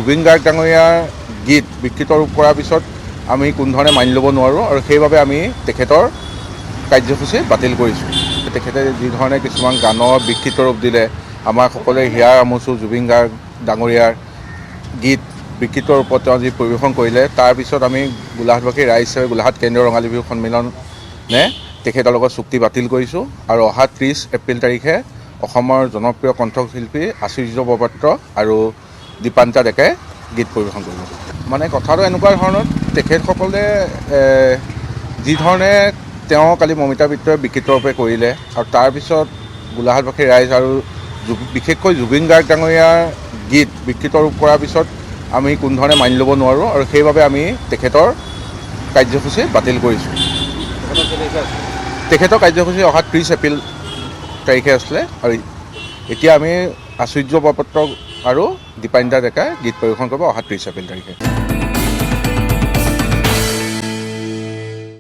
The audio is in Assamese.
জুবিন গাৰ্গ ডাঙৰীয়াৰ গীত বিকৃত ৰূপ কৰাৰ পিছত আমি কোনো ধৰণে মানি ল'ব নোৱাৰোঁ আৰু সেইবাবে আমি তেখেতৰ কাৰ্যসূচী বাতিল কৰিছোঁ। তেখেতে যি ধৰণে কিছুমান গানৰ বিকৃত ৰূপ দিলে, আমাৰ সকলোৱে হিয়াৰ আমোচো জুবিন গাৰ্গ ডাঙৰীয়াৰ গীত বিকৃত ৰূপত তেওঁ যি পৰিৱেশন কৰিলে, তাৰপিছত আমি গোলাঘাটবাসী ৰাইজ হিচাপে গোলাঘাট কেন্দ্ৰীয় ৰঙালী বিহু সন্মিলনে তেখেতৰ লগত চুক্তি বাতিল কৰিছোঁ আৰু অহা 30 এপ্ৰিল তাৰিখে অসমৰ জনপ্ৰিয় কণ্ঠশিল্পী আচুৰ্য বৰপাত্ৰ আৰু দীপাঞ্জা ডেকাই গীত পৰিৱেশন কৰিব। মানে কথাটো এনেকুৱা ধৰণৰ, তেখেতসকলে যি ধৰণে তেওঁ কালি মমিতা বিত্তই বিকৃতৰূপে কৰিলে আৰু তাৰপিছত গোলাঘাটবাসী ৰাইজ আৰু বিশেষকৈ জুবিন গাৰ্গ ডাঙৰীয়াৰ গীত বিকৃত ৰূপ কৰাৰ পিছত আমি কোনো ধৰণে মানি ল'ব নোৱাৰোঁ আৰু সেইবাবে আমি তেখেতৰ কাৰ্যসূচী বাতিল কৰিছোঁ। তেখেতৰ কাৰ্যসূচী অহা 30 এপ্ৰিল তাৰিখে আছিলে আৰু এতিয়া আমি আচুৰ্য বৰপাত্ৰ আৰু দীপাঞ্জা ডেকাই গীত পৰিৱেশন কৰিব অহা 30 এপ্ৰিল তাৰিখে।